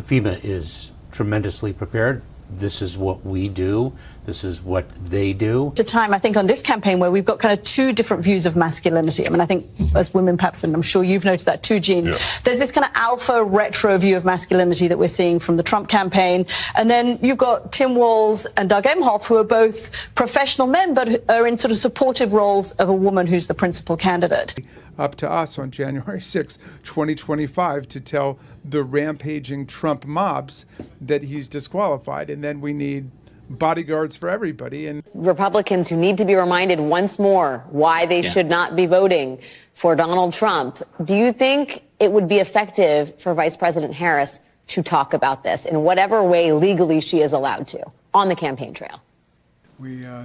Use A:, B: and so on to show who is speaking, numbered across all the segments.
A: FEMA is tremendously prepared. This is what we do. This is what they do.
B: At a time, I think, on this campaign where we've got kind of two different views of masculinity. I mean, I think as women, perhaps, and I'm sure you've noticed that too, Jean, there's this kind of alpha retro view of masculinity that we're seeing from the Trump campaign. And then you've got Tim Walz and Doug Emhoff, who are both professional men, but are in sort of supportive roles of a woman who's the principal candidate.
C: Up to us on January 6, 2025, to tell the rampaging Trump mobs that he's disqualified. And then we need bodyguards for everybody. And
D: Republicans who need to be reminded once more why they should not be voting for Donald Trump. Do you think it would be effective for Vice President Harris to talk about this in whatever way legally she is allowed to on the campaign trail?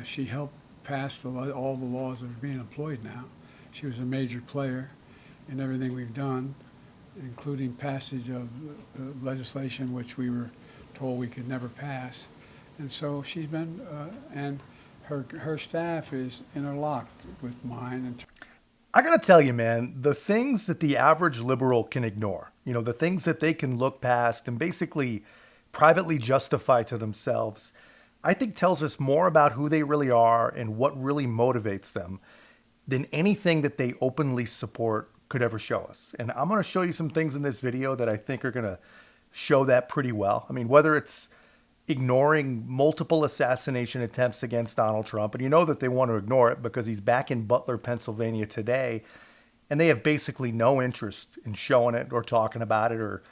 E: She helped pass all the laws that are being employed now. She was a major player in everything we've done, including passage of legislation which we were told we could never pass. And so she's been, and her staff is interlocked with mine. And
F: I gotta tell you, man, the things that the average liberal can ignore, the things that they can look past and basically privately justify to themselves, I think tells us more about who they really are and what really motivates them than anything that they openly support could ever show us. And I'm going to show you some things in this video that I think are going to show that pretty well. I mean, whether it's ignoring multiple assassination attempts against Donald Trump, and you know that they want to ignore it because he's back in Butler, Pennsylvania today, and they have basically no interest in showing it or talking about it, or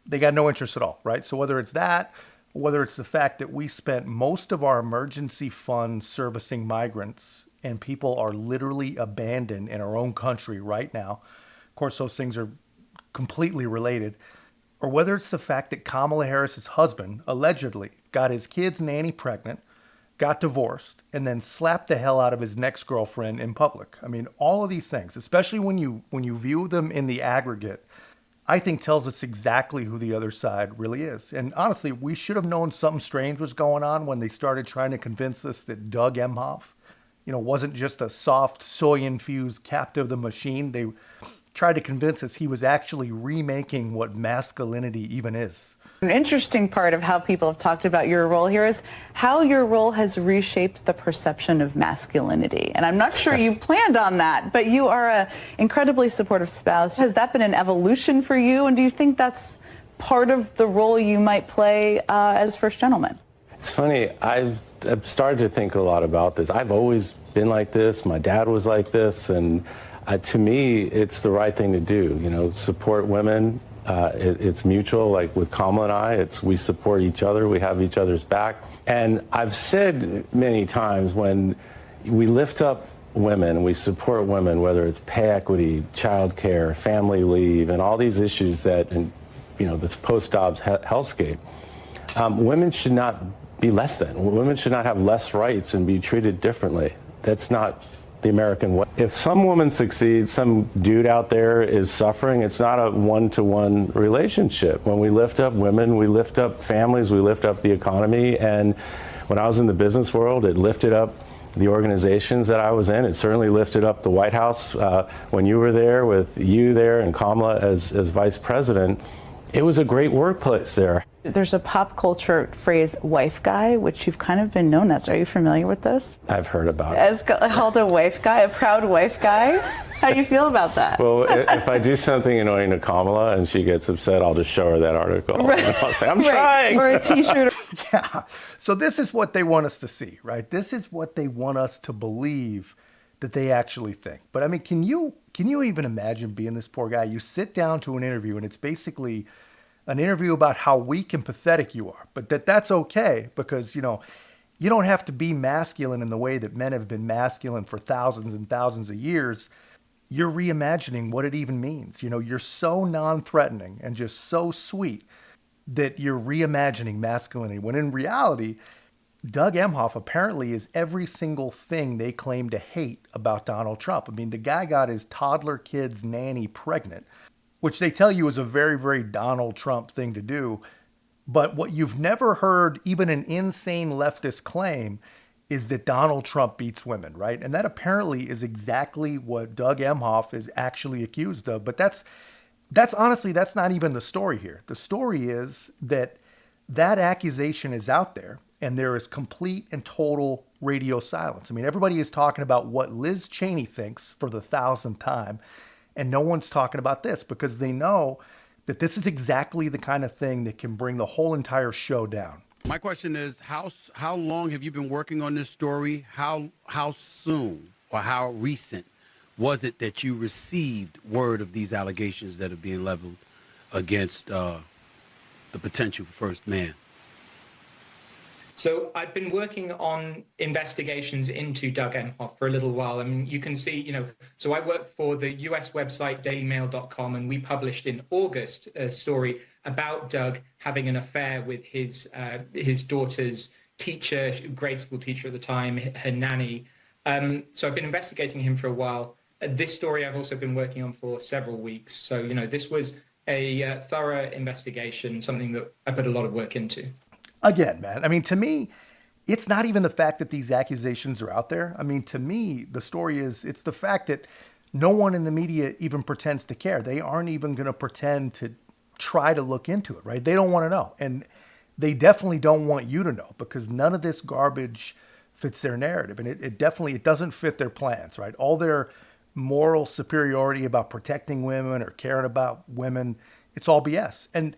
F: they got no interest at all, right? So whether it's that, whether it's the fact that we spent most of our emergency funds servicing migrants and people are literally abandoned in our own country right now. Of course, those things are completely related. Or whether it's the fact that Kamala Harris's husband allegedly got his kid's nanny pregnant, got divorced, and then slapped the hell out of his next girlfriend in public. I mean, all of these things, especially when you view them in the aggregate, I think tells us exactly who the other side really is. And honestly, we should have known something strange was going on when they started trying to convince us that Doug Emhoff, wasn't just a soft soy-infused captive of the machine. They tried to convince us he was actually remaking what masculinity even is.
G: An interesting part of how people have talked about your role here is how your role has reshaped the perception of masculinity. And I'm not sure you planned on that, but you are an incredibly supportive spouse. Has that been an evolution for you? And do you think that's part of the role you might play as first gentleman?
H: It's funny, I've started to think a lot about this. I've always been like this. My dad was like this. And to me, it's the right thing to do. Support women. It's mutual. Like with Kamala and I, we support each other. We have each other's back. And I've said many times, when we lift up women, we support women, whether it's pay equity, child care, family leave, and all these issues that, this post-Dobbs hellscape, women should not be less than. Women should not have less rights and be treated differently. That's not the American way. If some woman succeeds, some dude out there is suffering, it's not a one-to-one relationship. When we lift up women, we lift up families, we lift up the economy. And when I was in the business world, it lifted up the organizations that I was in. It certainly lifted up the White House when you were there, with you there and Kamala as vice president. It was a great workplace there.
G: There's a pop culture phrase, wife guy, which you've kind of been known as. Are you familiar with this?
H: I've heard about it.
G: As called a wife guy, a proud wife guy? How do you feel about that?
H: Well, if I do something annoying to Kamala and she gets upset, I'll just show her that article.
G: Right.
H: And I'll say, I'm trying.
G: Or a t-shirt.
F: Yeah. So this is what they want us to see, right? This is what they want us to believe that they actually think. But I mean, can you even imagine being this poor guy? You sit down to an interview and it's basically an interview about how weak and pathetic you are, but that's okay because, you don't have to be masculine in the way that men have been masculine for thousands and thousands of years. You're reimagining what it even means. You're so non-threatening and just so sweet that you're reimagining masculinity, when in reality, Doug Emhoff apparently is every single thing they claim to hate about Donald Trump. I mean, the guy got his toddler kid's nanny pregnant, which they tell you is a very, very Donald Trump thing to do. But what you've never heard, even an insane leftist claim, is that Donald Trump beats women, right? And that apparently is exactly what Doug Emhoff is actually accused of. But that's That's not even the story here. The story is that accusation is out there and there is complete and total radio silence. I mean, everybody is talking about what Liz Cheney thinks for the 1,000th time, and no one's talking about this because they know that this is exactly the kind of thing that can bring the whole entire show down.
I: My question is, how long have you been working on this story? How soon or how recent was it that you received word of these allegations that are being leveled against the potential first man?
J: So I've been working on investigations into Doug Emhoff for a little while. I mean, you can see, so I work for the US website dailymail.com, and we published in August a story about Doug having an affair with his daughter's teacher, grade school teacher at the time, her nanny. So I've been investigating him for a while. This story I've also been working on for several weeks. So, this was a thorough investigation, something that I put a lot of work into.
F: Again, man, I mean, to me, it's not even the fact that these accusations are out there. I mean, to me, the story is, it's the fact that no one in the media even pretends to care. They aren't even going to pretend to try to look into it, right? They don't want to know. And they definitely don't want you to know because none of this garbage fits their narrative. And it definitely doesn't fit their plans, right? All their moral superiority about protecting women or caring about women, it's all BS. And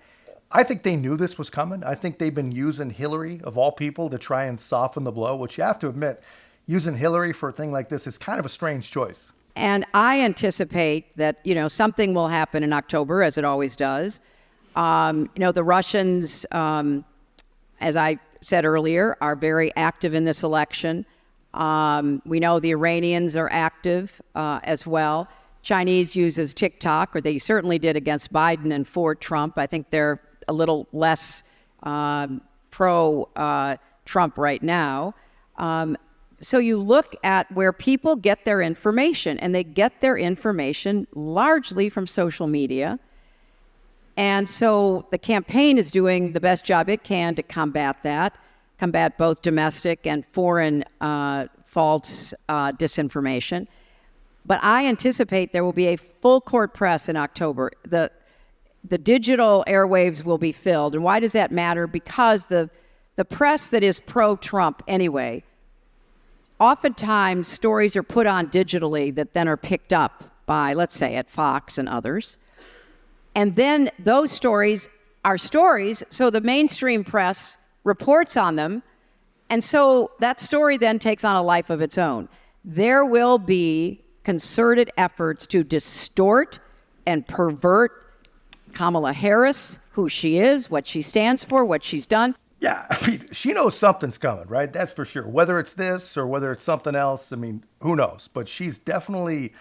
F: I think they knew this was coming. I think they've been using Hillary, of all people, to try and soften the blow, which you have to admit, using Hillary for a thing like this is kind of a strange choice.
K: And I anticipate that, something will happen in October, as it always does. The Russians, as I said earlier, are very active in this election. We know the Iranians are active as well. Chinese uses TikTok, or they certainly did against Biden and for Trump. I think they're a little less pro-Trump right now. So you look at where people get their information, and they get their information largely from social media. And so the campaign is doing the best job it can to combat that, combat both domestic and foreign false disinformation. But I anticipate there will be a full court press in October. The digital airwaves will be filled. And why does that matter? Because the press that is pro-Trump anyway, oftentimes stories are put on digitally that then are picked up by, let's say, at Fox and others. And then those stories are stories, so the mainstream press reports on them. And so that story then takes on a life of its own. There will be concerted efforts to distort and pervert Kamala Harris, who she is, what she stands for, what she's done.
F: Yeah, I mean, she knows something's coming, right? That's for sure. Whether it's this or whether it's something else, I mean, who knows? But she's definitely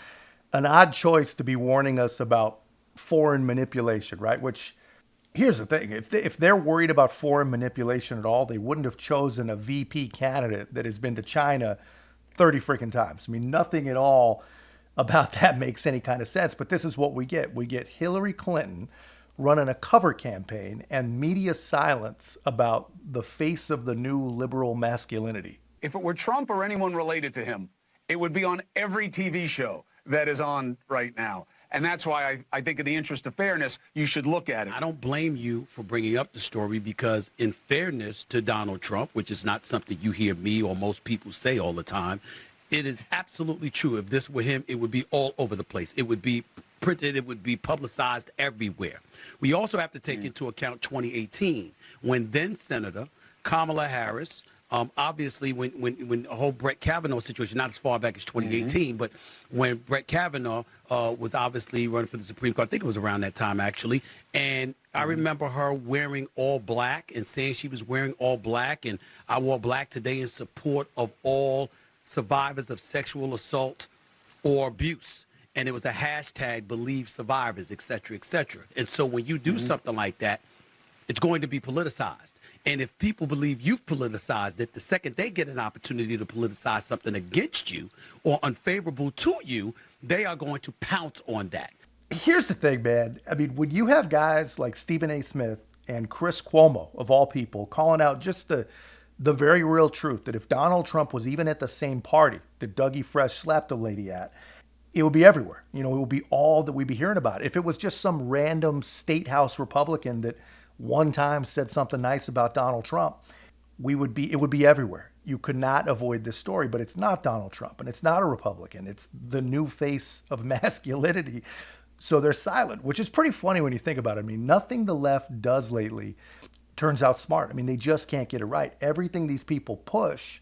F: an odd choice to be warning us about foreign manipulation, right? Which, here's the thing. If they're worried about foreign manipulation at all, they wouldn't have chosen a VP candidate that has been to China 30 freaking times. I mean, nothing at all about that makes any kind of sense. But this is what we get. We get Hillary Clinton running a cover campaign and media silence about the face of the new liberal masculinity.
L: If it were Trump or anyone related to him, it would be on every TV show that is on right now. And that's why I think in the interest of fairness, you should look at it.
I: I don't blame you for bringing up the story because in fairness to Donald Trump, which is not something you hear me or most people say all the time, it is absolutely true. If this were him, it would be all over the place. It would be printed. It would be publicized everywhere. We also have to take into account 2018 when then Senator Kamala Harris, obviously when the whole Brett Kavanaugh situation, not as far back as 2018, but when Brett Kavanaugh was obviously running for the Supreme Court, I think it was around that time actually, and I remember her wearing all black and saying she was wearing all black, and I wore black today in support of all survivors of sexual assault or abuse. And it was a hashtag, believe survivors, et cetera, et cetera. And so when you do something like that, it's going to be politicized. And if people believe you've politicized it, the second they get an opportunity to politicize something against you or unfavorable to you, they are going to pounce on that.
F: Here's the thing, man. I mean, when you have guys like Stephen A. Smith and Chris Cuomo, of all people, calling out just the very real truth that if Donald Trump was even at the same party that Dougie Fresh slapped a lady at, it would be everywhere. It would be all that we'd be hearing about. If it was just some random state house Republican that one time said something nice about Donald Trump, it would be everywhere. You could not avoid this story, but it's not Donald Trump and it's not a Republican. It's the new face of masculinity. So they're silent, which is pretty funny when you think about it. I mean, nothing the left does lately turns out smart. I mean, they just can't get it right. Everything these people push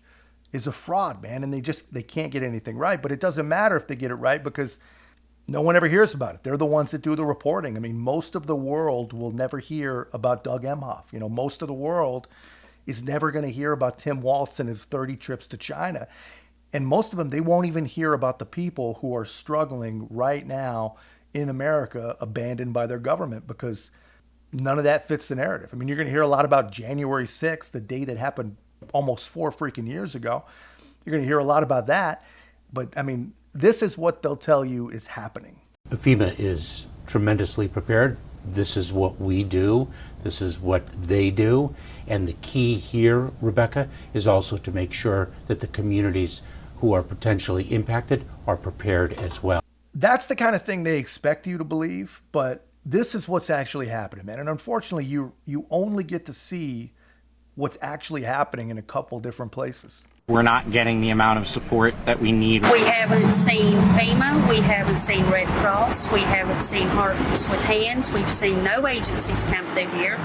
F: is a fraud, man, and they can't get anything right. But it doesn't matter if they get it right because no one ever hears about it. They're the ones that do the reporting. I mean, most of the world will never hear about Doug Emhoff. Most of the world is never going to hear about Tim Walz and his 30 trips to China. And most of them, they won't even hear about the people who are struggling right now in America, abandoned by their government, because none of that fits the narrative. I mean, you're going to hear a lot about January 6th, the day that happened almost 4 freaking years ago. You're going to hear a lot about that. But I mean, this is what they'll tell you is happening.
A: FEMA is tremendously prepared. This is what we do. This is what they do. And the key here, Rebecca, is also to make sure that the communities who are potentially impacted are prepared as well.
F: That's the kind of thing they expect you to believe, but this is what's actually happening, man. And unfortunately, you only get to see what's actually happening in a couple different places.
M: We're not getting the amount of support that we need.
N: We haven't seen FEMA, we haven't seen Red Cross, we haven't seen Hearts with Hands, we've seen no agencies come through here.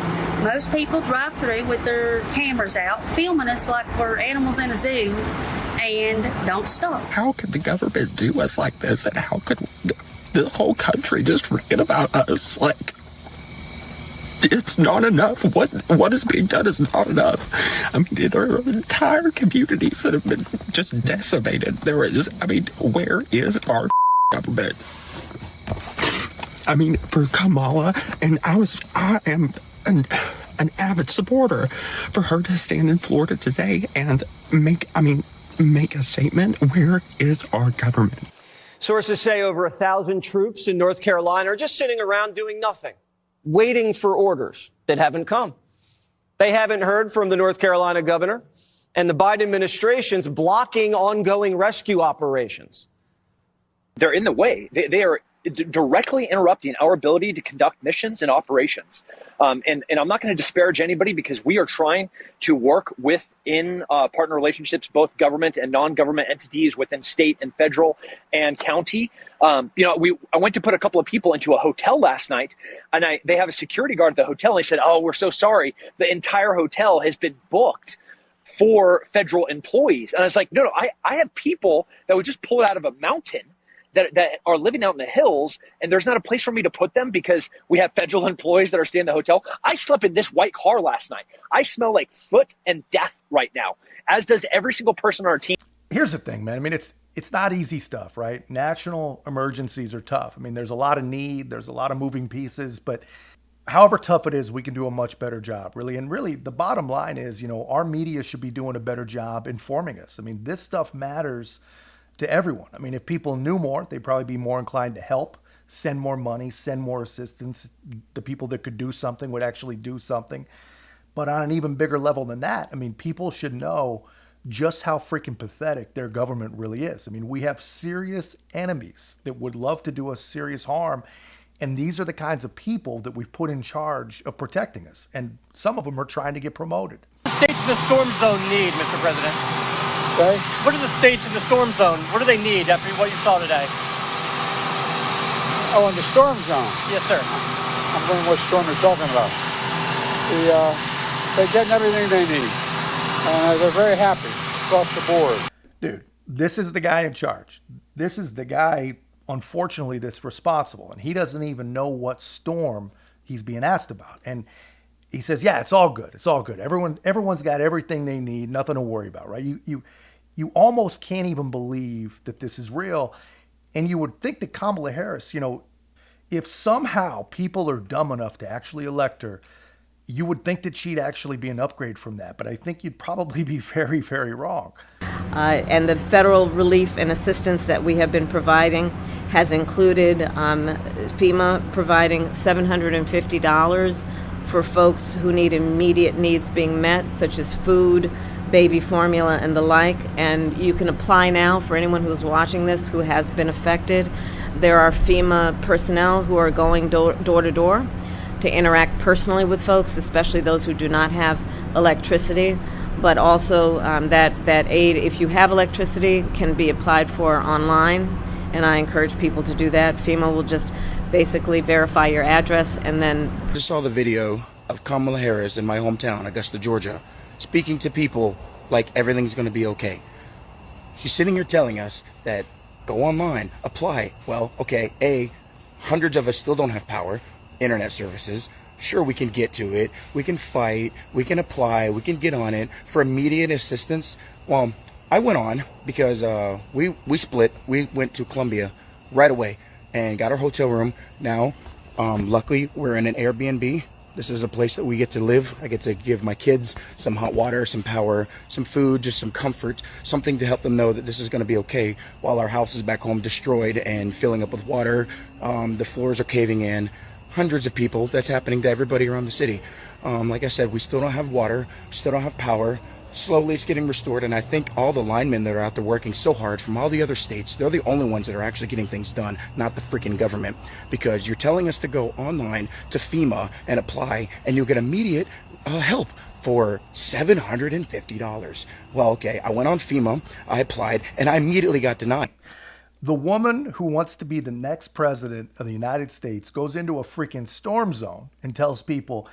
N: Most people drive through with their cameras out, filming us like we're animals in a zoo, and don't stop.
O: How could the government do us like this, and how could the whole country just forget about us? Like, it's not enough. What is being done is not enough. I mean, there are entire communities that have been just decimated. Where is our government? I mean, for Kamala, and I am an avid supporter for her to stand in Florida today and make a statement. Where is our government?
P: Sources say over 1,000 troops in North Carolina are just sitting around doing nothing, waiting for orders that haven't come. They haven't heard from the North Carolina governor, and the Biden administration's blocking ongoing rescue operations.
Q: They're in the way. They are directly interrupting our ability to conduct missions and operations. And I'm not going to disparage anybody, because we are trying to work within partner relationships, both government and non-government entities within state and federal and county. I went to put a couple of people into a hotel last night, and they have a security guard at the hotel. And they said, "Oh, we're so sorry. The entire hotel has been booked for federal employees." And I was like, no, I have people that would just pull it out of a mountain that are living out in the hills, and there's not a place for me to put them because we have federal employees that are staying in the hotel. I slept in this white car last night. I smell like foot and death right now, as does every single person on our team.
F: Here's the thing, man. I mean, it's not easy stuff, right? National emergencies are tough. I mean, there's a lot of need, there's a lot of moving pieces, but however tough it is, we can do a much better job, really. And really, the bottom line is, our media should be doing a better job informing us. I mean, this stuff matters to everyone. I mean, if people knew more, they'd probably be more inclined to help, send more money, send more assistance. The people that could do something would actually do something. But on an even bigger level than that, I mean, people should know just how freaking pathetic their government really is. I mean, we have serious enemies that would love to do us serious harm. And these are the kinds of people that we've put in charge of protecting us. And some of them are trying to get promoted.
R: What do the states in the storm zone need, Mr. President?
Q: Okay.
R: What do the states in the storm zone, what do they need after what you saw today?
E: Oh, in the storm zone?
R: Yes, sir.
E: I'm wondering what storm you're talking about. They're getting everything they need. They're very happy across the board.
F: Dude, this is the guy in charge. This is the guy, unfortunately, that's responsible. And he doesn't even know what storm he's being asked about. And he says, yeah, it's all good. It's all good. Everyone's got everything they need, nothing to worry about, right? You almost can't even believe that this is real. And you would think that Kamala Harris, if somehow people are dumb enough to actually elect her, you would think that she'd actually be an upgrade from that. But I think you'd probably be very, very wrong.
S: And the federal relief and assistance that we have been providing has included FEMA providing $750 for folks who need immediate needs being met, such as food, baby formula, and the like. And you can apply now for anyone who's watching this who has been affected. There are FEMA personnel who are going door to door to interact personally with folks, especially those who do not have electricity. But also that aid, if you have electricity, can be applied for online. And I encourage people to do that. FEMA will just basically verify your address and then...
T: I just saw the video of Kamala Harris in my hometown, Augusta, Georgia, speaking to people like everything's going to be okay. She's sitting here telling us that go online, apply. Well, okay, hundreds of us still don't have power, internet services. Sure, we can get to it. We can fight. We can apply. We can get on it for immediate assistance. Well, I went on because we split. We went to Columbia right away and got our hotel room. Now, luckily, we're in an Airbnb. This is a place that we get to live. I get to give my kids some hot water, some power, some food, just some comfort, something to help them know that this is going to be okay while our house is back home destroyed and filling up with water. The floors are caving in. Hundreds of people. That's happening to everybody around the city. Like I said, we still don't have water, still don't have power. Slowly it's getting restored, and I think all the linemen that are out there working so hard from all the other states, they're the only ones that are actually getting things done, not the freaking government. Because you're telling us to go online to FEMA and apply, and you'll get immediate help for $750. Well, okay, I went on FEMA, I applied, and I immediately got denied.
F: The woman who wants to be the next president of the United States goes into a freaking storm zone and tells people,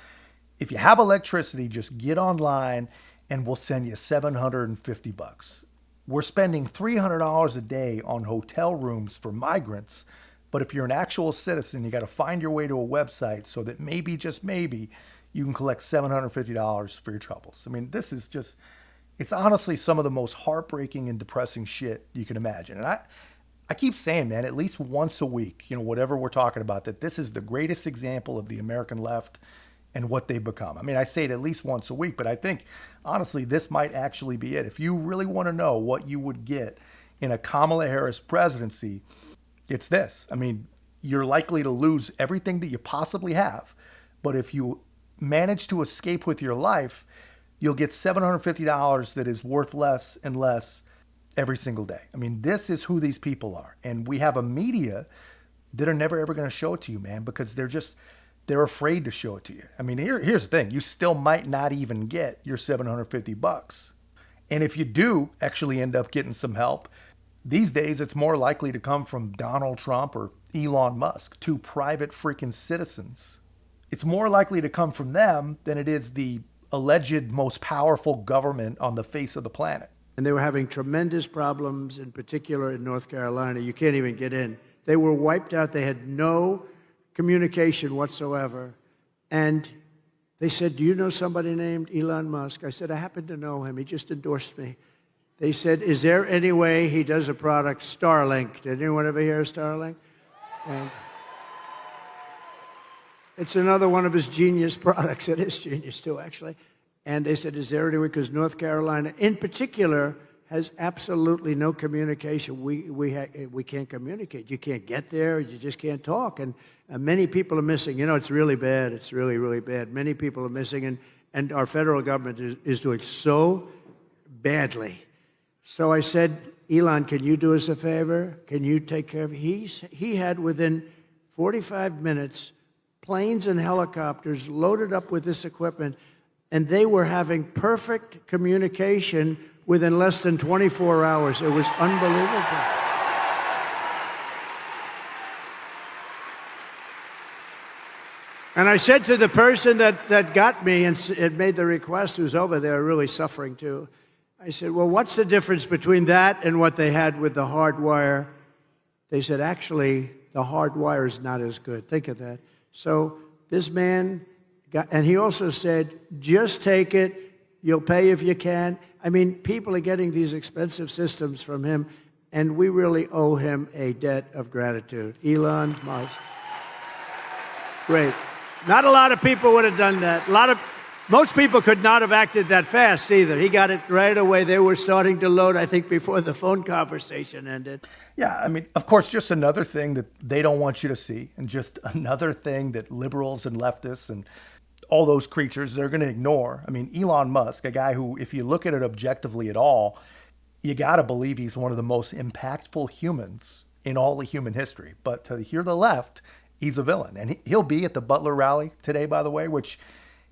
F: if you have electricity, just get online and we'll send you $750. We're spending $300 a day on hotel rooms for migrants, but if you're an actual citizen, you got to find your way to a website so that maybe, just maybe, you can collect $750 for your troubles. I mean, this is just, it's honestly some of the most heartbreaking and depressing shit you can imagine. And I keep saying, man, at least once a week, whatever we're talking about, that this is the greatest example of the American left and what they've become. I mean, I say it at least once a week, but I think, honestly, this might actually be it. If you really want to know what you would get in a Kamala Harris presidency, it's this. I mean, you're likely to lose everything that you possibly have, but if you manage to escape with your life, you'll get $750 that is worth less and less every single day. I mean, this is who these people are. And we have a media that are never, ever going to show it to you, man, because they're afraid to show it to you. I mean, here's the thing. You still might not even get your $750. And if you do actually end up getting some help, these days it's more likely to come from Donald Trump or Elon Musk, two private freaking citizens. It's more likely to come from them than it is the alleged most powerful government on the face of the planet.
U: And they were having tremendous problems, in particular in North Carolina. You can't even get in. They were wiped out. They had no communication whatsoever. And they said, do you know somebody named Elon Musk? I said, I happen to know him. He just endorsed me. They said, is there any way he does a product, Starlink? Did anyone ever hear of Starlink? And it's another one of his genius products. It is genius, too, actually. And they said, is there any way? Because North Carolina, in particular, has absolutely no communication. We can't communicate. You can't get there. You just can't talk. And many people are missing. It's really bad. It's really, really bad. Many people are missing. And our federal government is doing so badly. So I said, Elon, can you do us a favor? Can you take care of it? He had, within 45 minutes, planes and helicopters loaded up with this equipment, and they were having perfect communication within less than 24 hours. It was unbelievable. And I said to the person that got me and made the request, who's over there really suffering too, I said, well, what's the difference between that and what they had with the hard wire? They said, actually, the hard wire is not as good. Think of that. So this man got, and he also said, just take it. You'll pay if you can. I mean, people are getting these expensive systems from him, and we really owe him a debt of gratitude. Elon Musk. Great. Not a lot of people would have done that. Most people could not have acted that fast either. He got it right away. They were starting to load, I think, before the phone conversation ended.
F: Yeah, I mean, of course, just another thing that they don't want you to see, and just another thing that liberals and leftists and all those creatures they're going to ignore. I mean, Elon Musk, a guy who, if you look at it objectively at all, you got to believe he's one of the most impactful humans in all of human history. But to hear the left, he's a villain. And he'll be at the Butler rally today, by the way, which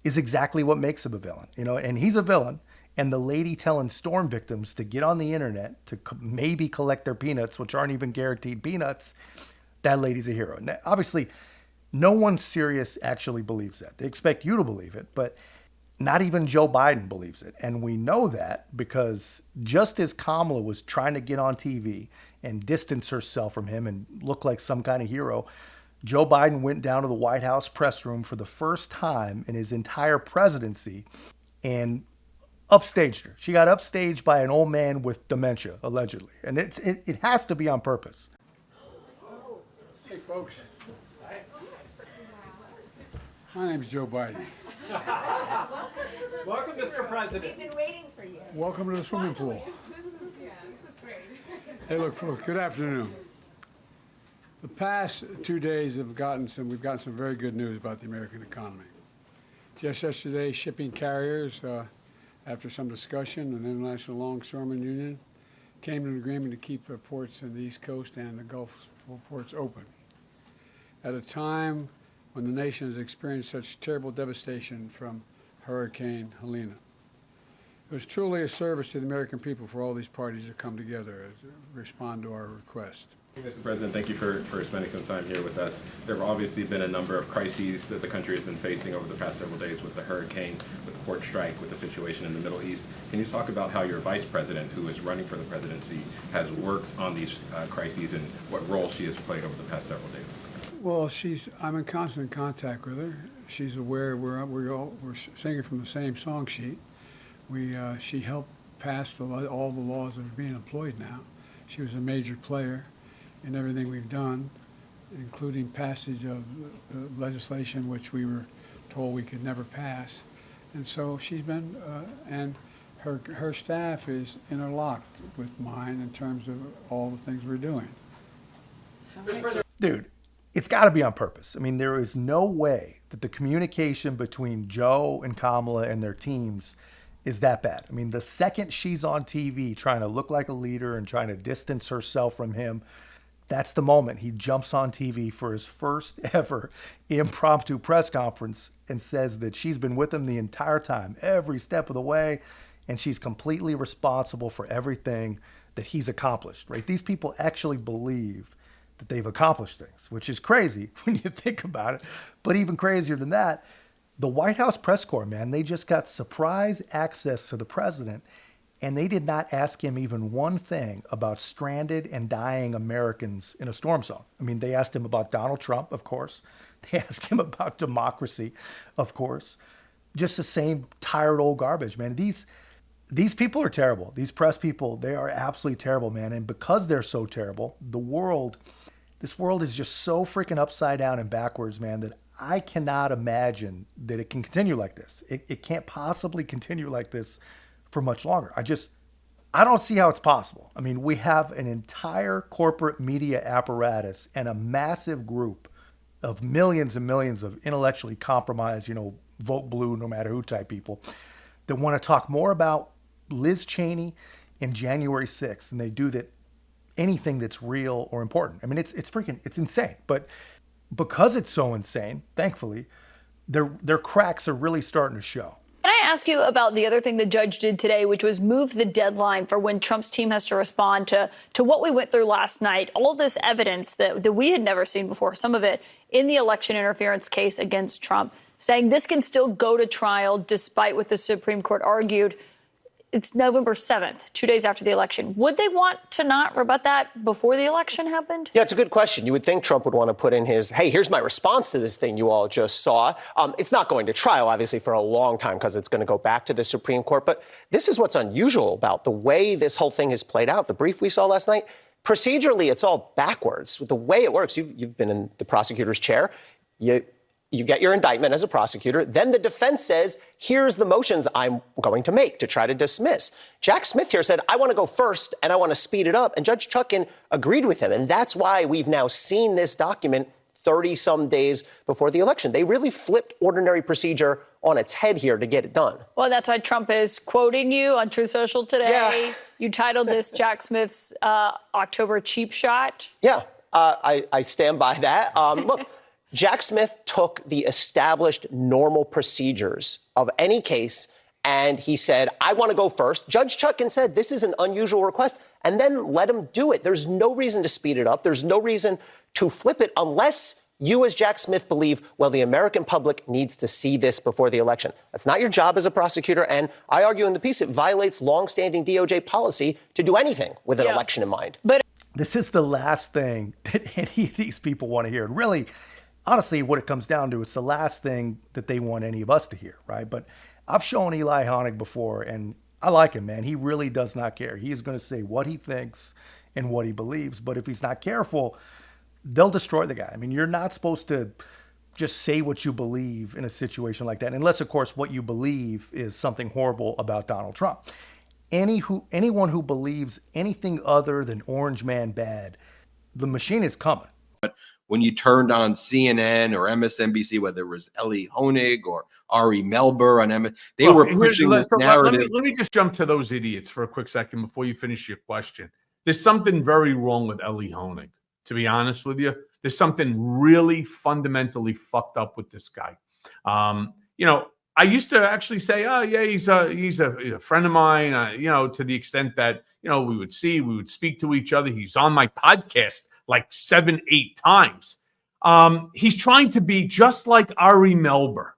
F: is exactly what makes him a villain. And he's a villain. And the lady telling storm victims to get on the internet to maybe collect their peanuts, which aren't even guaranteed peanuts, that lady's a hero. Now, obviously, no one serious actually believes that. They expect you to believe it, but not even Joe Biden believes it. And we know that because just as Kamala was trying to get on TV and distance herself from him and look like some kind of hero, Joe Biden went down to the White House press room for the first time in his entire presidency and upstaged her. She got upstaged by an old man with dementia, allegedly. And it has to be on purpose.
E: Hey, folks. My name's Joe Biden.
R: Welcome, Mr. President.
B: We've been waiting for you.
E: Welcome to the swimming pool.
B: This is great.
E: Hey, look, folks, good afternoon. The past 2 days we've gotten some very good news about the American economy. Just yesterday, shipping carriers, after some discussion, an International Longshoremen Union came to an agreement to keep ports in the East Coast and the Gulf ports open. At a time when the nation has experienced such terrible devastation from Hurricane Helene. It was truly a service to the American people for all these parties to come together to respond to our request.
V: Mr. President, thank you for spending some time here with us. There have obviously been a number of crises that the country has been facing over the past several days with the hurricane, with the port strike, with the situation in the Middle East. Can you talk about how your vice president, who is running for the presidency, has worked on these crises and what role she has played over the past several days?
E: Well, I'm in constant contact with her. She's aware we're singing from the same song sheet. She helped pass all the laws that are being employed now. She was a major player in everything we've done, including passage of legislation which we were told we could never pass. And so she's been, and her staff is interlocked with mine in terms of all the things we're doing.
F: Dude, it's got to be on purpose. I mean, there is no way that the communication between Joe and Kamala and their teams is that bad. I mean, the second she's on TV trying to look like a leader and trying to distance herself from him, that's the moment he jumps on TV for his first ever impromptu press conference and says that she's been with him the entire time, every step of the way, and she's completely responsible for everything that he's accomplished, right? These people actually believe that they've accomplished things, which is crazy when you think about it. But even crazier than that, the White House press corps, man, they just got surprise access to the president, and they did not ask him even one thing about stranded and dying Americans in a storm zone. I mean, they asked him about Donald Trump, of course. They asked him about democracy, of course. Just the same tired old garbage, man. These people are terrible. These press people, they are absolutely terrible, man. And because they're so terrible, this world is just so freaking upside down and backwards, man, that I cannot imagine that it can continue like this. It can't possibly continue like this for much longer. I don't see how it's possible. I mean, we have an entire corporate media apparatus and a massive group of millions and millions of intellectually compromised, vote blue, no matter who type people that want to talk more about Liz Cheney and January 6th than they do that anything that's real or important. I mean, it's insane. But because it's so insane, thankfully, their cracks are really starting to show.
B: Can I ask you about the other thing the judge did today, which was move the deadline for when Trump's team has to respond to what we went through last night, all this evidence that we had never seen before, some of it in the election interference case against Trump, saying this can still go to trial despite what the Supreme Court argued. It's November 7th, 2 days after the election. Would they want to not rebut that before the election happened?
P: Yeah, it's a good question. You would think Trump would want to put in his, hey, here's my response to this thing you all just saw. It's not going to trial, obviously, for a long time because it's going to go back to the Supreme Court. But this is what's unusual about the way this whole thing has played out. The brief we saw last night, procedurally, it's all backwards. The way it works, you've been in the prosecutor's chair. You get your indictment as a prosecutor. Then the defense says, here's the motions I'm going to make to try to dismiss. Jack Smith here said, I want to go first and I want to speed it up. And Judge Chutkan agreed with him. And that's why we've now seen this document
C: 30-some days before the election. They really flipped ordinary procedure on its head here to get it done.
B: Well, that's why Trump is quoting you on Truth Social today. Yeah. You titled this Jack Smith's October cheap shot.
C: Yeah, I stand by that. Look, Jack Smith took the established normal procedures of any case and he said, I want to go first. Judge Chutkan said, this is an unusual request, and then let him do it. There's no reason to speed it up. There's no reason to flip it unless you as Jack Smith believe, well, the American public needs to see this before the election. That's not your job as a prosecutor. And I argue in the piece, it violates longstanding DOJ policy to do anything with an election in mind.
B: But
F: this is the last thing that any of these people want to hear. And really, honestly, what it comes down to, it's the last thing that they want any of us to hear, right? But I've shown Eli Honig before, and I like him, man. He really does not care. He is going to say what he thinks and what he believes. But if he's not careful, they'll destroy the guy. I mean, you're not supposed to just say what you believe in a situation like that, unless, of course, what you believe is something horrible about Donald Trump. Anyone who believes anything other than Orange Man bad, the machine is coming.
D: But when you turned on CNN or MSNBC, whether it was Ellie Honig or Ari Melber on MS, they were pushing this narrative.
W: Let me just jump to those idiots for a quick second before you finish your question. There's something very wrong with Ellie Honig, to be honest with you. There's something really fundamentally fucked up with this guy. I used to actually say, oh, yeah, he's a friend of mine, to the extent that, we would speak to each other. He's on my podcast like 7-8 times. He's trying to be just like Ari Melber.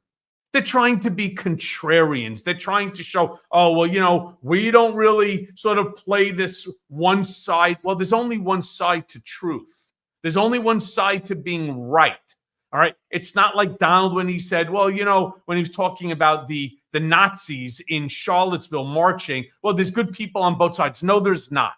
W: They're trying to be contrarians. They're trying to show, we don't really sort of play this one side. Well, there's only one side to truth. There's only one side to being right. All right. It's not like Donald when he said, when he was talking about the Nazis in Charlottesville marching, well, there's good people on both sides. No, there's not.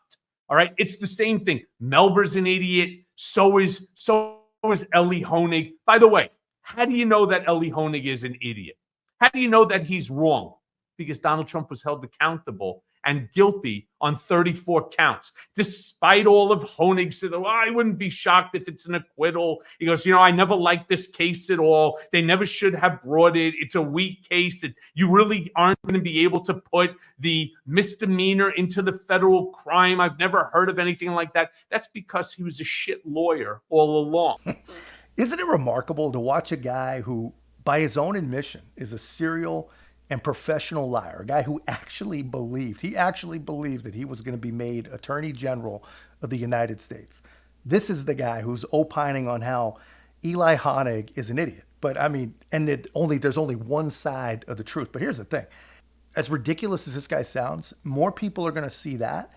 W: All right. It's the same thing. Melber's an idiot. So is Ellie Honig. By the way, how do you know that Ellie Honig is an idiot? How do you know that he's wrong? Because Donald Trump was held accountable and guilty on 34 counts. Despite all of Honig said, I wouldn't be shocked if it's an acquittal. He goes, I never liked this case at all. They never should have brought it. It's a weak case. And you really aren't going to be able to put the misdemeanor into the federal crime. I've never heard of anything like that. That's because he was a shit lawyer all along.
F: Isn't it remarkable to watch a guy who, by his own admission, is a serial and professional liar, a guy who actually believed that he was going to be made Attorney General of the United States. This is the guy who's opining on how Eli Honig is an idiot. But I mean, there's only one side of the truth. But here's the thing. As ridiculous as this guy sounds, more people are going to see that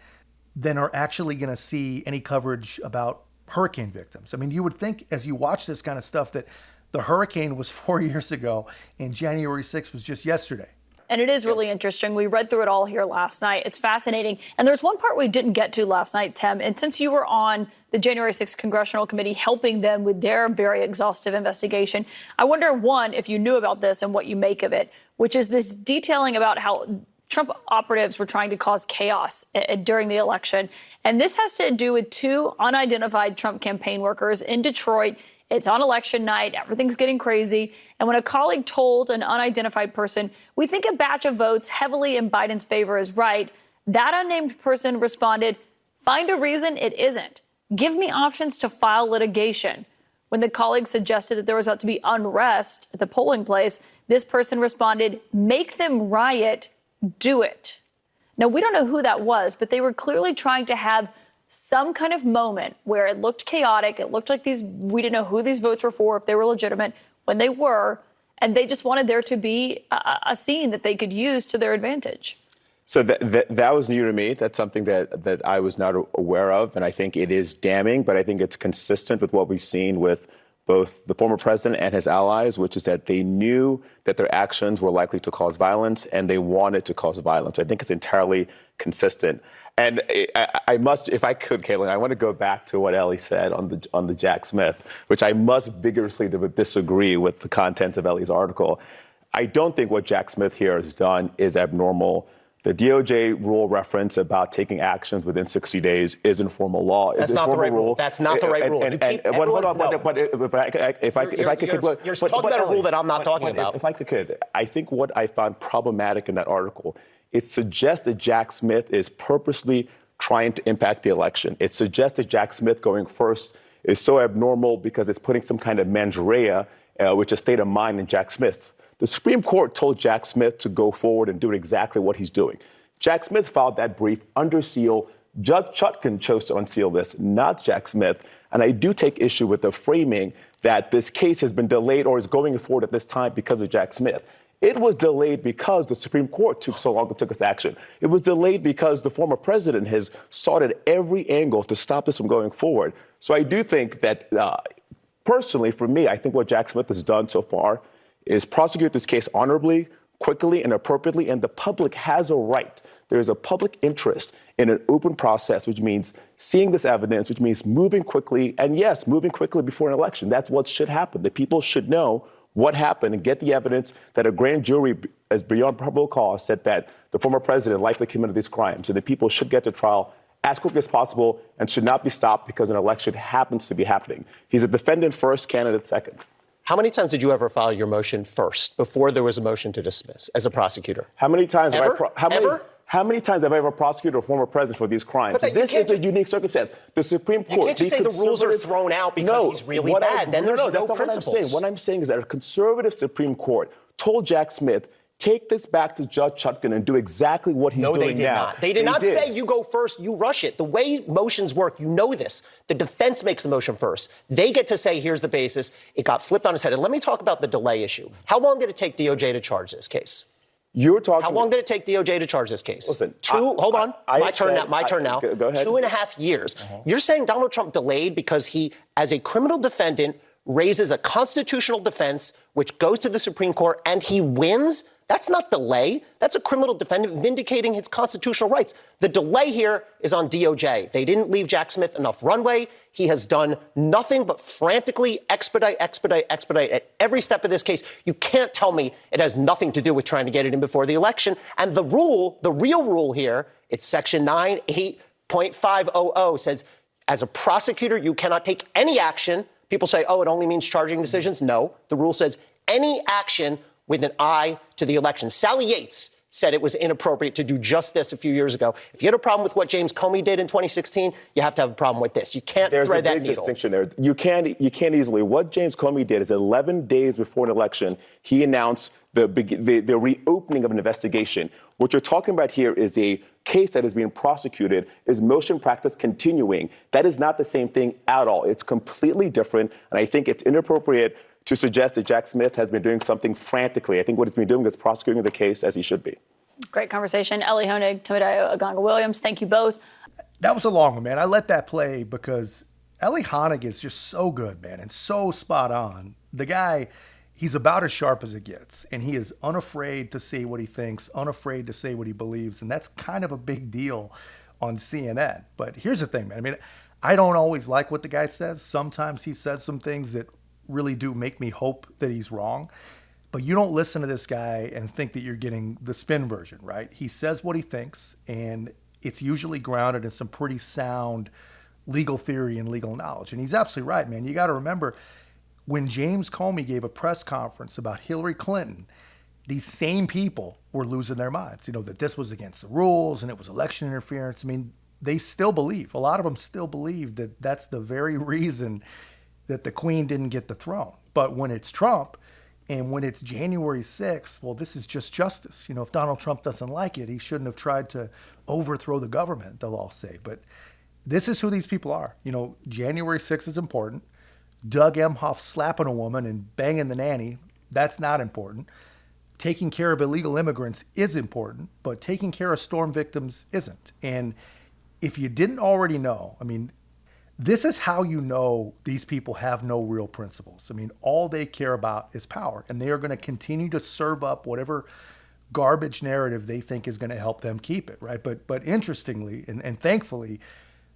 F: than are actually going to see any coverage about hurricane victims. I mean, you would think as you watch this kind of stuff that the hurricane was 4 years ago and January 6th was just yesterday.
B: And it is really interesting. We read through it all here last night. It's fascinating. And there's one part we didn't get to last night, Tim. And since you were on the January 6th Congressional Committee helping them with their very exhaustive investigation, I wonder, one, if you knew about this and what you make of it, which is this detailing about how Trump operatives were trying to cause chaos during the election. And this has to do with two unidentified Trump campaign workers in Detroit. It's on election night. Everything's getting crazy. And when a colleague told an unidentified person, we think a batch of votes heavily in Biden's favor is right, that unnamed person responded, find a reason it isn't. Give me options to file litigation. When the colleague suggested that there was about to be unrest at the polling place, this person responded, make them riot, do it. Now, we don't know who that was, but they were clearly trying to have some kind of moment where it looked chaotic. It looked like we didn't know who these votes were for, if they were legitimate, when they were. And they just wanted there to be a scene that they could use to their advantage.
X: So that was new to me. That's something that I was not aware of. And I think it is damning, but I think it's consistent with what we've seen with both the former president and his allies, which is that they knew that their actions were likely to cause violence and they wanted to cause violence. I think it's entirely consistent. And I must, if I could, Caitlin, I want to go back to what Ellie said on the Jack Smith, which I must vigorously disagree with the content of Ellie's article. I don't think what Jack Smith here has done is abnormal. The DOJ rule reference about taking actions within 60 days is informal law.
C: That's not the right rule. That's not the right rule. You're talking about a rule that I'm not talking about.
X: If I could, I think what I found problematic in that article, it suggests that Jack Smith is purposely trying to impact the election. It suggests that Jack Smith going first is so abnormal because it's putting some kind of mens rea, which is state of mind in Jack Smith. The Supreme Court told Jack Smith to go forward and do exactly what he's doing. Jack Smith filed that brief under seal. Judge Chutkan chose to unseal this, not Jack Smith. And I do take issue with the framing that this case has been delayed or is going forward at this time because of Jack Smith. It was delayed because the Supreme Court took so long and took its action. It was delayed because the former president has sought at every angle to stop this from going forward. So I do think that, personally, for me, I think what Jack Smith has done so far is prosecute this case honorably, quickly, and appropriately, and the public has a right. There is a public interest in an open process, which means seeing this evidence, which means moving quickly, and yes, moving quickly before an election. That's what should happen. The people should know what happened and get the evidence that a grand jury, as beyond probable cause, said that the former president likely committed these crimes. So the people should get to trial as quickly as possible and should not be stopped because an election happens to be happening. He's a defendant first, candidate second.
C: How many times did you ever file your motion first before there was a motion to dismiss as a prosecutor?
X: How many times
C: ever?
X: How many times have I ever prosecuted a former president for these crimes? This is a unique circumstance. The Supreme Court.
C: You can't just say the rules are thrown out because he's really bad. Then there's no principles.
X: What I'm saying is that a conservative Supreme Court told Jack Smith, take this back to Judge Chutkan and do exactly what he's doing now.
C: They did not say you go first, you rush it. The way motions work, you know this. The defense makes the motion first. They get to say, here's the basis. It got flipped on its head. And let me talk about the delay issue. How long did it take DOJ to charge this case? How long did it take DOJ to charge this case?
X: Listen,
C: hold on. My turn now.
X: Go ahead.
C: 2.5 years. You're saying Donald Trump delayed because he, as a criminal defendant, raises a constitutional defense, which goes to the Supreme Court, and he wins? That's not delay. That's a criminal defendant vindicating his constitutional rights. The delay here is on DOJ. They didn't leave Jack Smith enough runway. He has done nothing but frantically expedite at every step of this case. You can't tell me it has nothing to do with trying to get it in before the election. And the real rule here, it's section 9.8.500 says, as a prosecutor, you cannot take any action. People say, oh, it only means charging decisions. No, the rule says any action with an eye to the election. Sally Yates said it was inappropriate to do just this a few years ago. If you had a problem with what James Comey did in 2016, you have to have a problem with this. You can't thread that needle.
X: There's a big distinction there. You can't easily. What James Comey did is 11 days before an election, he announced the reopening of an investigation. What you're talking about here is a case that is being prosecuted, is motion practice continuing. That is not the same thing at all. It's completely different, and I think it's inappropriate to suggest that Jack Smith has been doing something frantically. I think what he's been doing is prosecuting the case as he should be.
B: Great conversation. Ellie Honig, Timodayo Aganga-Williams, thank you both.
F: That was a long one, man. I let that play because Ellie Honig is just so good, man, and so spot on. The guy, he's about as sharp as it gets, and he is unafraid to say what he thinks, unafraid to say what he believes, and that's kind of a big deal on CNN. But here's the thing, man. I mean, I don't always like what the guy says. Sometimes he says some things that really do make me hope that he's wrong. But you don't listen to this guy and think that you're getting the spin version, right? He says what he thinks, and it's usually grounded in some pretty sound legal theory and legal knowledge. And he's absolutely right, man. You got to remember, when James Comey gave a press conference about Hillary Clinton, these same people were losing their minds, that this was against the rules and it was election interference. I mean, they still believe, a lot of them still believe that that's the very reason that the Queen didn't get the throne. But when it's Trump and when it's January 6th, well, this is just justice. If Donald Trump doesn't like it, he shouldn't have tried to overthrow the government, they'll all say. But this is who these people are. January 6th is important. Doug Emhoff slapping a woman and banging the nanny, that's not important. Taking care of illegal immigrants is important, but taking care of storm victims isn't. And if you didn't already know, this is how you know these people have no real principles. All they care about is power, and they are going to continue to serve up whatever garbage narrative they think is going to help them keep it, right? But interestingly, and thankfully,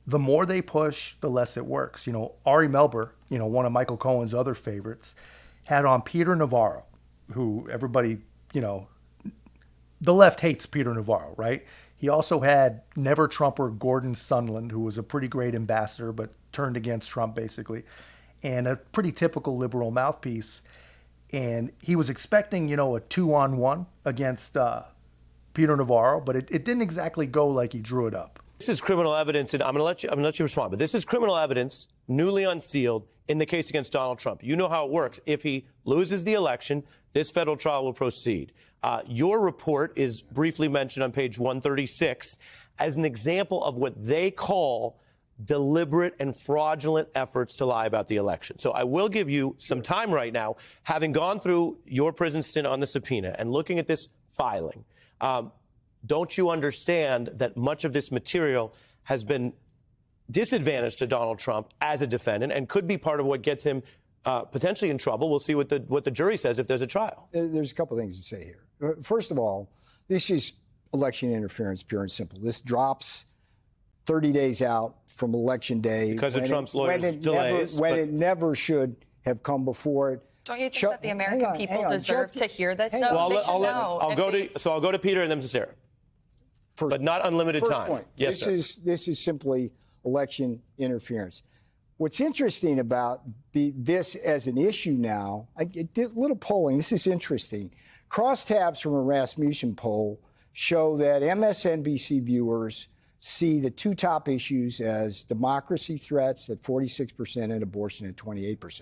F: the more they push, the less it works. Ari Melber, one of Michael Cohen's other favorites, had on Peter Navarro, who everybody, the left hates Peter Navarro, right? He also had never Trumper Gordon Sondland, who was a pretty great ambassador, but turned against Trump basically, and a pretty typical liberal mouthpiece. And he was expecting, a 2-on-1 against Peter Navarro, but it didn't exactly go like he drew it up.
G: This is criminal evidence, and I'm going to let you respond. But this is criminal evidence, newly unsealed, in the case against Donald Trump. You know how it works. If he loses the election, this federal trial will proceed. Your report is briefly mentioned on page 136 as an example of what they call deliberate and fraudulent efforts to lie about the election. So I will give you some time right now, having gone through your prison stint on the subpoena and looking at this filing. Don't you understand that much of this material has been disadvantaged to Donald Trump as a defendant and could be part of what gets him potentially in trouble? We'll see what the jury says if there's a trial.
H: There's a couple of things to say here. First of all, this is election interference, pure and simple. This drops 30 days out from Election Day.
G: Because of Trump's lawyers' delays.
H: When it never should have come before it.
J: Don't you think that the American people deserve to hear this, though?
G: Well,
J: They should know.
G: I'll go to Peter and then to Sarah. But not unlimited
H: first
G: time.
H: Point.
G: Yes,
H: this is simply election interference. What's interesting about this as an issue now, I did a little polling. This is interesting. Crosstabs from a Rasmussen poll show that MSNBC viewers see the two top issues as democracy threats at 46% and abortion at 28%.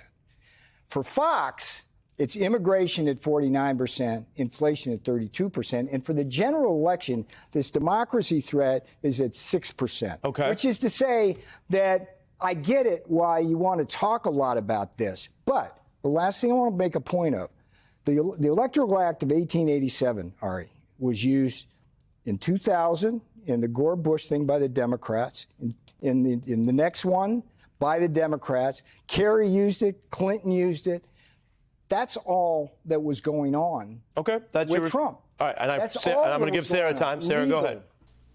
H: For Fox, it's immigration at 49%, inflation at 32%, and for the general election, this democracy threat is at 6%.
G: Okay.
H: Which is to say that I get it why you want to talk a lot about this, but the last thing I want to make a point of, the Electoral Act of 1887, Ari, was used in 2000 in the Gore-Bush thing by the Democrats, in the next one by the Democrats. Kerry used it, Clinton used it. That's all that was going on.
G: Okay, that's
H: with Trump.
G: All right, and I'm going to give Sarah time. Sarah, go ahead.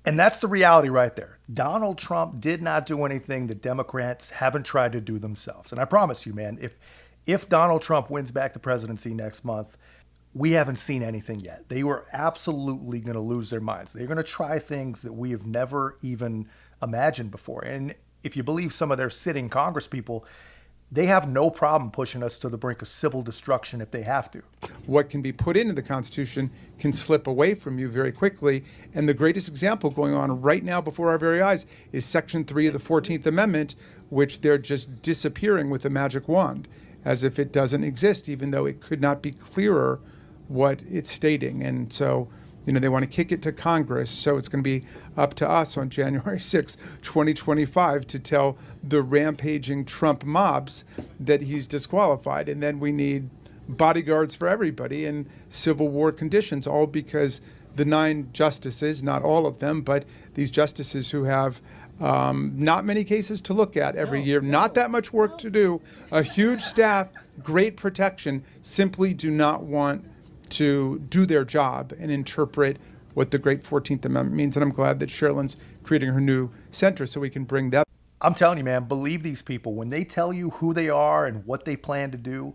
F: And that's the reality right there. Donald Trump did not do anything that Democrats haven't tried to do themselves. And I promise you, man, if Donald Trump wins back the presidency next month, we haven't seen anything yet. They were absolutely going to lose their minds. They're going to try things that we have never even imagined before. And if you believe some of their sitting Congress people, they have no problem pushing us to the brink of civil destruction if they have to.
K: What can be put into the Constitution can slip away from you very quickly. And the greatest example going on right now before our very eyes is Section 3 of the 14th Amendment, which they're just disappearing with a magic wand, as if it doesn't exist, even though it could not be clearer what it's stating. And so, they want to kick it to Congress. So it's going to be up to us on January 6, 2025 to tell the rampaging Trump mobs that he's disqualified. And then we need bodyguards for everybody in Civil War conditions, all because the 9 justices, not all of them, but these justices who have not many cases to look at every year, not that much work to do, a huge staff, great protection, simply do not want to do their job and interpret what the great 14th Amendment means. And I'm glad that Sherilyn's creating her new center so we can bring that.
F: I'm telling you, man, believe these people. When they tell you who they are and what they plan to do,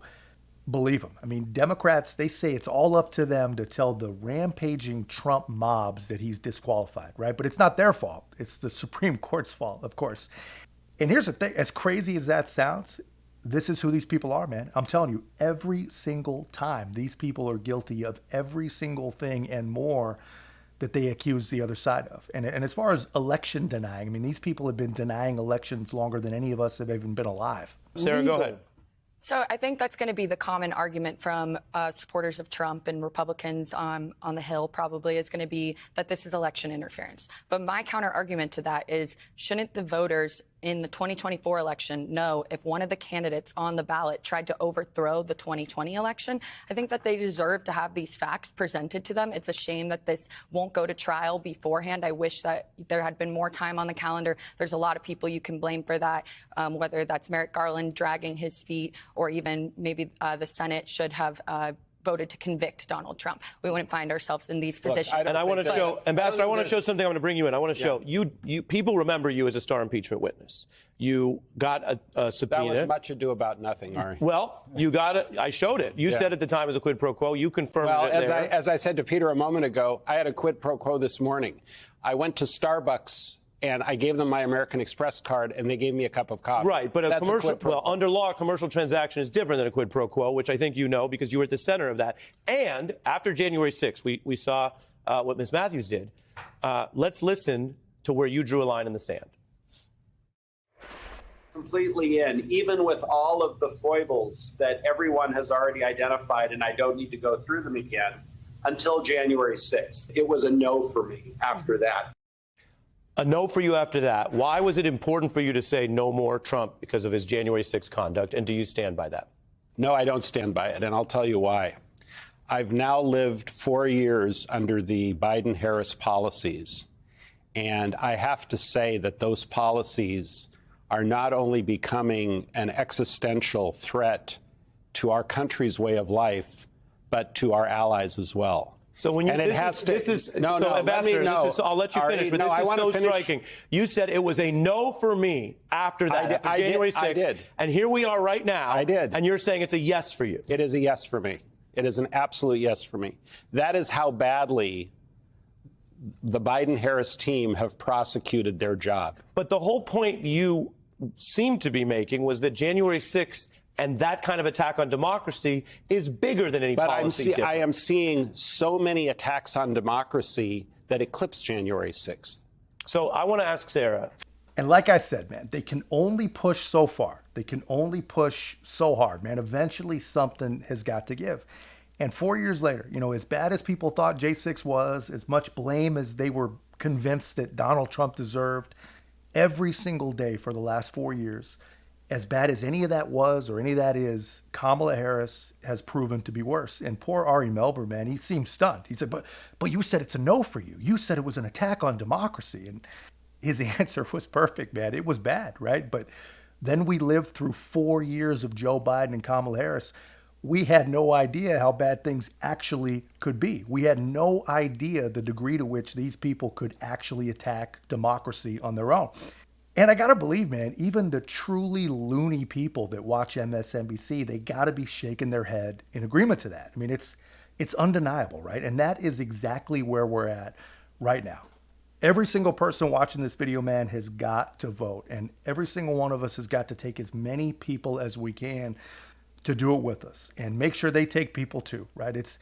F: believe them. I mean, Democrats, they say it's all up to them to tell the rampaging Trump mobs that he's disqualified, right? But it's not their fault. It's the Supreme Court's fault, of course. And here's the thing, as crazy as that sounds, this is who these people are, man. I'm telling you, every single time these people are guilty of every single thing and more that they accuse the other side of. And as far as election denying, I mean, these people have been denying elections longer than any of us have even been alive.
G: Sarah, go ahead.
J: So I think that's going to be the common argument from supporters of Trump and Republicans on the Hill probably is going to be that this is election interference. But my counter argument to that is, shouldn't the voters in the 2024 election know if one of the candidates on the ballot tried to overthrow the 2020 election? I think that they deserve to have these facts presented to them. It's a shame that this won't go to trial beforehand. I wish that there had been more time on the calendar. There's a lot of people you can blame for that, whether that's Merrick Garland dragging his feet or even maybe the Senate should have voted to convict Donald Trump. We wouldn't find ourselves in these positions.
G: And I want to show, Ambassador, I want to show something. I'm going to bring you in. I want to show you people remember you as a star impeachment witness. You got a subpoena.
A: That was much ado about nothing, Ari.
G: Well, you got it. I showed it. You said at the time it was a quid pro quo. You confirmed it there.
A: As I said to Peter a moment ago, I had a quid pro quo this morning. I went to Starbucks and I gave them my American Express card, and they gave me a cup of coffee.
G: Right, but a commercial, under law, a commercial transaction is different than a quid pro quo, which I think you know because you were at the center of that. And after January 6th, we saw what Ms. Matthews did. Let's listen to where you drew a line in the sand.
A: Completely in, even with all of the foibles that everyone has already identified, and I don't need to go through them again, until January 6th. It was a no for me after that.
G: A no for you after that. Why was it important for you to say no more Trump because of his January 6th conduct? And do you stand by that?
A: No, I don't stand by it, and I'll tell you why. I've now lived 4 years under the Biden-Harris policies, and I have to say that those policies are not only becoming an existential threat to our country's way of life, but to our allies as well.
G: So when you Ambassador, I'll let you finish, but this is so striking. You said it was a no for me after that, after January 6th.
A: I did.
G: And here we are right now.
A: I did.
G: And you're saying it's a yes for you.
A: It is a yes for me. It is an absolute yes for me. That is how badly the Biden-Harris team have prosecuted their job.
G: But the whole point you seem to be making was that January 6th and that kind of attack on democracy is bigger than any policy difference.
A: I am seeing so many attacks on democracy that eclipse January 6th.
G: So I want to ask Sarah.
F: And like I said, man, they can only push so far. They can only push so hard, man. Eventually something has got to give. And 4 years later, you know, as bad as people thought J6 was, as much blame as they were convinced that Donald Trump deserved, every single day for the last 4 years, as bad as any of that was or any of that is, Kamala Harris has proven to be worse. And poor Ari Melber, man, he seemed stunned. He said, but you said it's a no for you. You said it was an attack on democracy. And his answer was perfect, man. It was bad, right? But then we lived through 4 years of Joe Biden and Kamala Harris. We had no idea how bad things actually could be. We had no idea the degree to which these people could actually attack democracy on their own. And I got to believe, man, even the truly loony people that watch MSNBC, they got to be shaking their head in agreement to that. I mean, it's undeniable, right? And that is exactly where we're at right now. Every single person watching this video, man, has got to vote. And every single one of us has got to take as many people as we can to do it with us and make sure they take people too, right? It's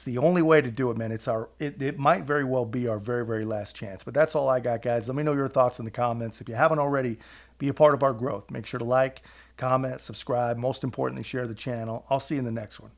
F: the only way to do it, man. It might very well be our very, very last chance. But that's all I got, guys. Let me know your thoughts in the comments. If you haven't already, be a part of our growth. Make sure to like, comment, subscribe. Most importantly, share the channel. I'll see you in the next one.